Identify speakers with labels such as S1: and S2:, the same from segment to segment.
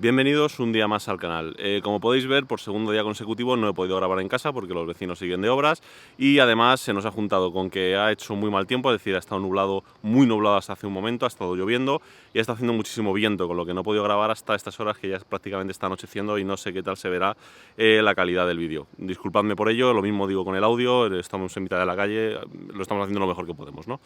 S1: Bienvenidos un día más al canal. Como podéis ver, por segundo día consecutivo no he podido grabar en casa porque los vecinos siguen de obras y además se nos ha juntado con que ha hecho muy mal tiempo, es decir, ha estado nublado, muy nublado hasta hace un momento, ha estado lloviendo y está haciendo muchísimo viento, con lo que no he podido grabar hasta estas horas que ya prácticamente está anocheciendo y no sé qué tal se verá la calidad del vídeo. Disculpadme por ello, lo mismo digo con el audio, estamos en mitad de la calle, lo estamos haciendo lo mejor que podemos, ¿no?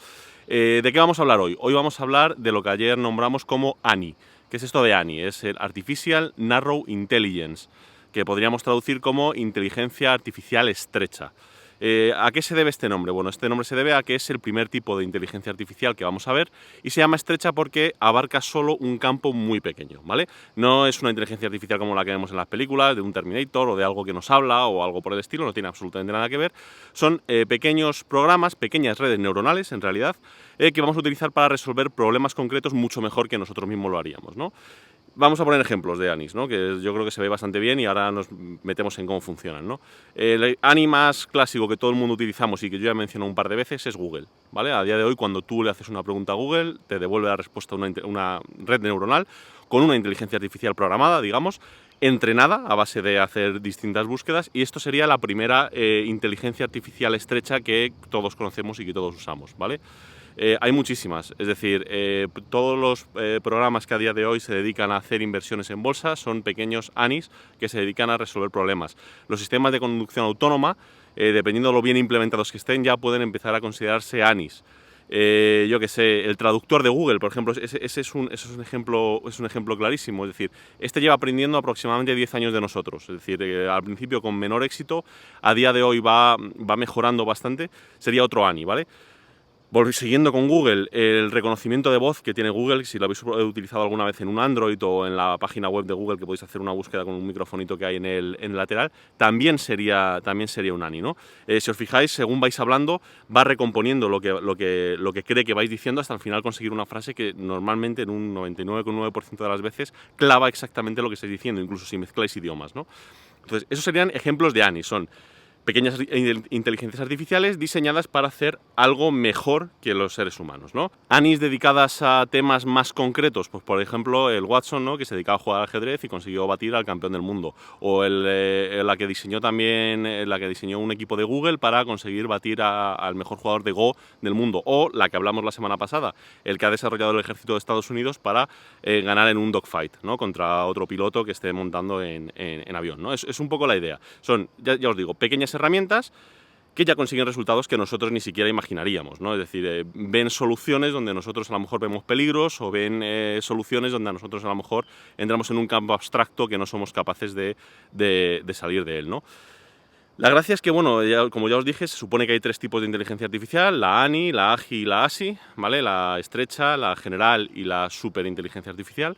S1: ¿De qué vamos a hablar hoy? Hoy vamos a hablar de lo que ayer nombramos como ANI. ¿Qué es esto de ANI? Es el Artificial Narrow Intelligence, que podríamos traducir como inteligencia artificial estrecha. ¿A qué se debe este nombre? Bueno, este nombre se debe a que es el primer tipo de inteligencia artificial que vamos a ver y se llama estrecha porque abarca solo un campo muy pequeño, ¿vale? No es una inteligencia artificial como la que vemos en las películas, de un Terminator o de algo que nos habla o algo por el estilo, no tiene absolutamente nada que ver. Son pequeños programas, pequeñas redes neuronales en realidad, que vamos a utilizar para resolver problemas concretos mucho mejor que nosotros mismos lo haríamos, ¿no? Vamos a poner ejemplos de ANIs, ¿no? Que yo creo que se ve bastante bien y ahora nos metemos en cómo funcionan, ¿no? El ANI más clásico que todo el mundo utilizamos y que yo ya he mencionado un par de veces es Google, ¿vale? A día de hoy, cuando tú le haces una pregunta a Google, te devuelve la respuesta una red neuronal con una inteligencia artificial programada, digamos, entrenada a base de hacer distintas búsquedas, y esto sería la primera inteligencia artificial estrecha que todos conocemos y que todos usamos, ¿vale? Hay muchísimas, es decir, todos los programas que a día de hoy se dedican a hacer inversiones en bolsa son pequeños ANIs que se dedican a resolver problemas. Los sistemas de conducción autónoma, dependiendo de lo bien implementados que estén, ya pueden empezar a considerarse ANIs. Yo que sé, el traductor de Google, por ejemplo, ese es un ejemplo clarísimo. Es decir, este lleva aprendiendo aproximadamente 10 años de nosotros. Es decir, al principio con menor éxito, a día de hoy va mejorando bastante. Sería otro ANI, ¿vale? Siguiendo con Google, el reconocimiento de voz que tiene Google, si lo habéis utilizado alguna vez en un Android o en la página web de Google, que podéis hacer una búsqueda con un microfonito que hay en el lateral, también sería un ANI, ¿no? Si os fijáis, según vais hablando, va recomponiendo lo que cree que vais diciendo hasta al final conseguir una frase que normalmente en un 99,9% de las veces clava exactamente lo que estáis diciendo, incluso si mezcláis idiomas, ¿no? Entonces, esos serían ejemplos de ANI, son pequeñas inteligencias artificiales diseñadas para hacer algo mejor que los seres humanos, ¿no? ANIs dedicadas a temas más concretos, pues por ejemplo el Watson, ¿no? Que se dedicaba a jugar al ajedrez y consiguió batir al campeón del mundo, o la que diseñó un equipo de Google para conseguir batir al mejor jugador de Go del mundo, o la que hablamos la semana pasada, el que ha desarrollado el ejército de Estados Unidos para ganar en un dogfight, ¿no? Contra otro piloto que esté montando en avión, ¿no? Es un poco la idea. Son, ya os digo, pequeñas herramientas que ya consiguen resultados que nosotros ni siquiera imaginaríamos, ¿no? Es decir, ven soluciones donde nosotros a lo mejor vemos peligros, o ven soluciones donde a nosotros a lo mejor entramos en un campo abstracto que no somos capaces de salir de él, ¿no? La gracia es que, bueno, como ya os dije, se supone que hay tres tipos de inteligencia artificial: la ANI, la AGI y la ASI, ¿vale? La estrecha, la general y la superinteligencia artificial.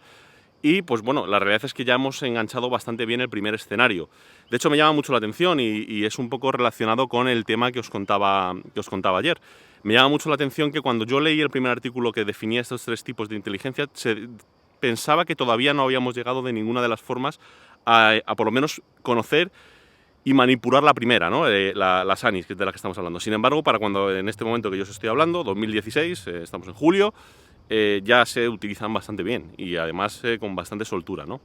S1: Y pues bueno, la realidad es que ya hemos enganchado bastante bien el primer escenario. De hecho, me llama mucho la atención y es un poco relacionado con el tema que os contaba ayer. Me llama mucho la atención que cuando yo leí el primer artículo que definía estos tres tipos de inteligencia, pensaba que todavía no habíamos llegado de ninguna de las formas a por lo menos conocer y manipular la primera, ¿no? Las ANIs, de las que estamos hablando. Sin embargo, para cuando en este momento que yo os estoy hablando, 2016, estamos en julio, ya se utilizan bastante bien y además con bastante soltura, ¿no?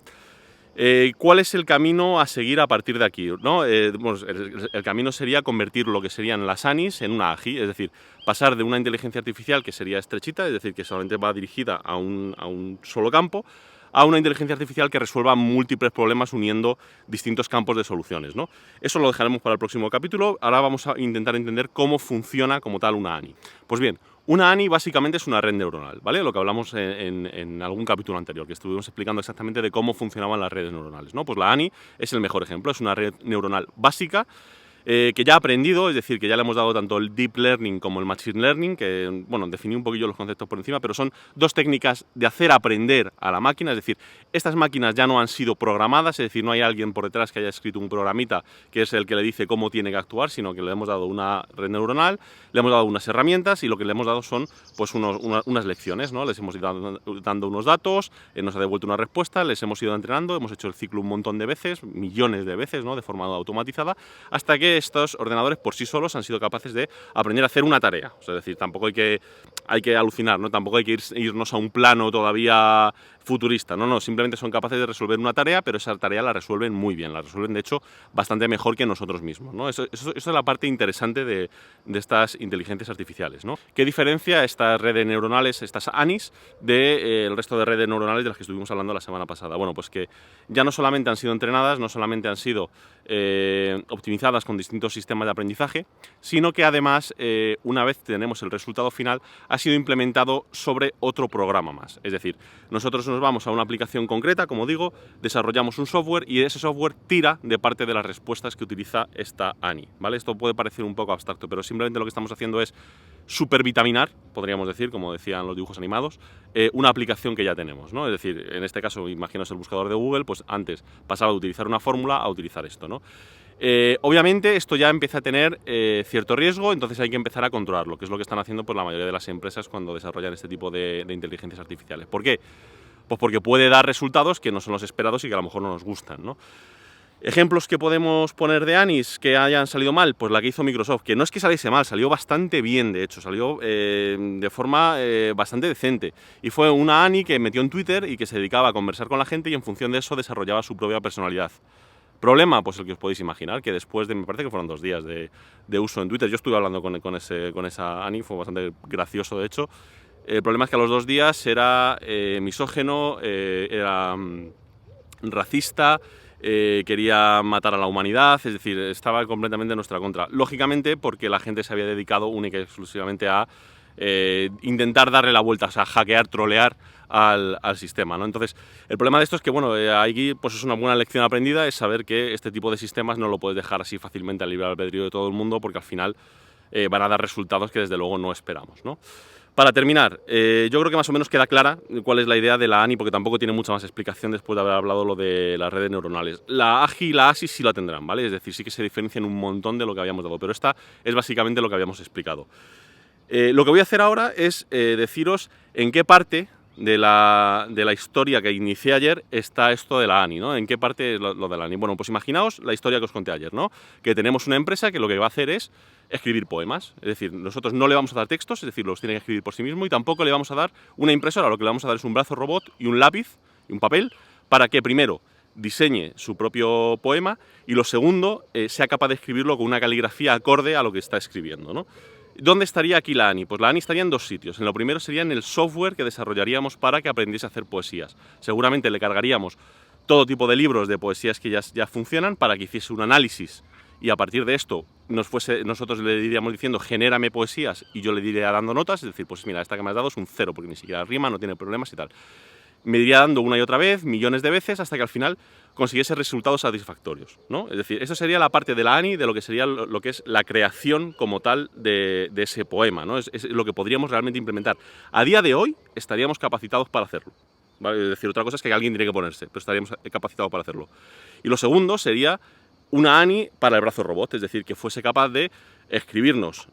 S1: ¿Cuál es el camino a seguir a partir de aquí, ¿no? Bueno, el camino sería convertir lo que serían las ANIs en una AGI, es decir, pasar de una inteligencia artificial que sería estrechita, es decir, que solamente va dirigida a un solo campo, a una inteligencia artificial que resuelva múltiples problemas uniendo distintos campos de soluciones, ¿no? Eso lo dejaremos para el próximo capítulo. Ahora vamos a intentar entender cómo funciona como tal una ANI. Pues bien, una ANI básicamente es una red neuronal, ¿vale? Lo que hablamos en algún capítulo anterior, que estuvimos explicando exactamente de cómo funcionaban las redes neuronales, ¿no? Pues la ANI es el mejor ejemplo, es una red neuronal básica que ya ha aprendido, es decir, que ya le hemos dado tanto el Deep Learning como el Machine Learning, que, bueno, definí un poquillo los conceptos por encima, pero son dos técnicas de hacer aprender a la máquina, es decir, estas máquinas ya no han sido programadas, es decir, no hay alguien por detrás que haya escrito un programita que es el que le dice cómo tiene que actuar, sino que le hemos dado una red neuronal, le hemos dado unas herramientas y lo que le hemos dado son pues unas lecciones, ¿no? Les hemos ido dando unos datos, nos ha devuelto una respuesta, les hemos ido entrenando, hemos hecho el ciclo un montón de veces, millones de veces, ¿no? De forma automatizada, hasta que estos ordenadores por sí solos han sido capaces de aprender a hacer una tarea. O sea, es decir, tampoco hay que alucinar, ¿no? Tampoco hay que irnos a un plano todavía futurista. No, simplemente son capaces de resolver una tarea, pero esa tarea la resuelven muy bien, la resuelven de hecho bastante mejor que nosotros mismos, ¿no? Eso es la parte interesante de estas inteligencias artificiales, ¿no? ¿Qué diferencia estas redes neuronales, estas ANIs, del resto de redes neuronales de las que estuvimos hablando la semana pasada? Bueno, pues que ya no solamente han sido entrenadas, no solamente han sido optimizadas con distintos sistemas de aprendizaje, sino que además, una vez tenemos el resultado final, ha sido implementado sobre otro programa más. Es decir, nosotros nos vamos a una aplicación concreta, como digo, desarrollamos un software y ese software tira de parte de las respuestas que utiliza esta ANI, ¿vale? Esto puede parecer un poco abstracto, pero simplemente lo que estamos haciendo es supervitaminar, podríamos decir, como decían los dibujos animados, una aplicación que ya tenemos, ¿no? Es decir, en este caso, imaginaos el buscador de Google, pues antes pasaba de utilizar una fórmula a utilizar esto, ¿no? Obviamente esto ya empieza a tener cierto riesgo, entonces hay que empezar a controlarlo, que es lo que están haciendo pues, la mayoría de las empresas cuando desarrollan este tipo de inteligencias artificiales. ¿Por qué? Pues porque puede dar resultados que no son los esperados y que a lo mejor no nos gustan, ¿no? Ejemplos que podemos poner de ANIs que hayan salido mal, pues la que hizo Microsoft, que no es que saliese mal, salió bastante bien, de hecho, salió de forma bastante decente. Y fue una ANI que metió en Twitter y que se dedicaba a conversar con la gente y en función de eso desarrollaba su propia personalidad. Problema, pues el que os podéis imaginar, que después de, me parece que fueron 2 días de uso en Twitter, yo estuve hablando con esa ANI, fue bastante gracioso de hecho. El problema es que a los 2 días era misógeno, era racista, quería matar a la humanidad, es decir, estaba completamente en nuestra contra. Lógicamente porque la gente se había dedicado única y exclusivamente a intentar darle la vuelta, o sea, hackear, trolear al sistema, ¿no? Entonces, el problema de esto es que, bueno, aquí pues es una buena lección aprendida, es saber que este tipo de sistemas no lo puedes dejar así fácilmente al libre albedrío de todo el mundo, porque al final van a dar resultados que desde luego no esperamos, ¿no? Para terminar, yo creo que más o menos queda clara cuál es la idea de la ANI, porque tampoco tiene mucha más explicación después de haber hablado lo de las redes neuronales. La AGI y la ASI sí la tendrán, ¿vale? Es decir, sí que se diferencian un montón de lo que habíamos dado, pero esta es básicamente lo que habíamos explicado. Lo que voy a hacer ahora es deciros en qué parte de la historia que inicié ayer está esto de la ANI, ¿no? ¿En qué parte es lo de la ANI? Bueno, pues imaginaos la historia que os conté ayer, ¿no? Que tenemos una empresa que lo que va a hacer es escribir poemas. Es decir, nosotros no le vamos a dar textos, es decir, los tiene que escribir por sí mismo, y tampoco le vamos a dar una impresora, lo que le vamos a dar es un brazo robot y un lápiz y un papel para que primero diseñe su propio poema y lo segundo, sea capaz de escribirlo con una caligrafía acorde a lo que está escribiendo, ¿no? ¿Dónde estaría aquí la ANI? Pues la ANI estaría en 2 sitios. En lo primero sería en el software que desarrollaríamos para que aprendiese a hacer poesías. Seguramente le cargaríamos todo tipo de libros de poesías que ya funcionan para que hiciese un análisis y a partir de esto nosotros le diríamos diciendo genérame poesías y yo le diría dando notas, es decir, pues mira, esta que me has dado es un 0 porque ni siquiera rima, no tiene problemas y tal. Me iría dando una y otra vez, millones de veces, hasta que al final consiguiese resultados satisfactorios, ¿no? Es decir, eso sería la parte de la ANI, de lo que sería lo que es la creación como tal de ese poema, ¿no? Es lo que podríamos realmente implementar. A día de hoy estaríamos capacitados para hacerlo, ¿vale? Es decir, otra cosa es que alguien tiene que ponerse, pero estaríamos capacitados para hacerlo. Y lo segundo sería una ANI para el brazo robot, es decir, que fuese capaz de escribirnos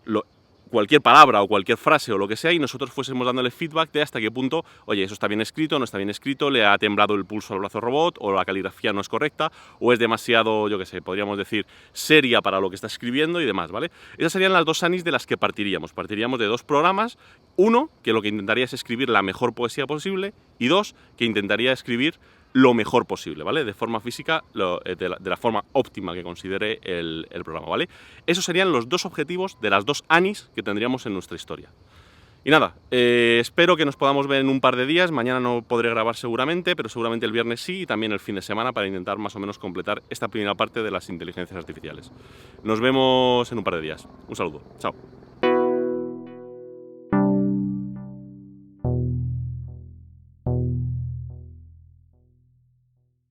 S1: cualquier palabra o cualquier frase o lo que sea y nosotros fuésemos dándole feedback de hasta qué punto, oye, eso está bien escrito, no está bien escrito, le ha temblado el pulso al brazo robot o la caligrafía no es correcta o es demasiado, yo qué sé, podríamos decir, seria para lo que está escribiendo y demás, ¿vale? Esas serían las 2 ANIs de las que partiríamos. Partiríamos de 2 programas, uno, que lo que intentaría es escribir la mejor poesía posible y 2, que intentaría escribir lo mejor posible, ¿vale? De forma física, de la forma óptima que considere el programa, ¿vale? Esos serían los 2 objetivos de las 2 ANIs que tendríamos en nuestra historia. Y nada, espero que nos podamos ver en un par de días. Mañana no podré grabar seguramente, pero seguramente el viernes sí, y también el fin de semana para intentar más o menos completar esta primera parte de las inteligencias artificiales. Nos vemos en un par de días. Un saludo. Chao.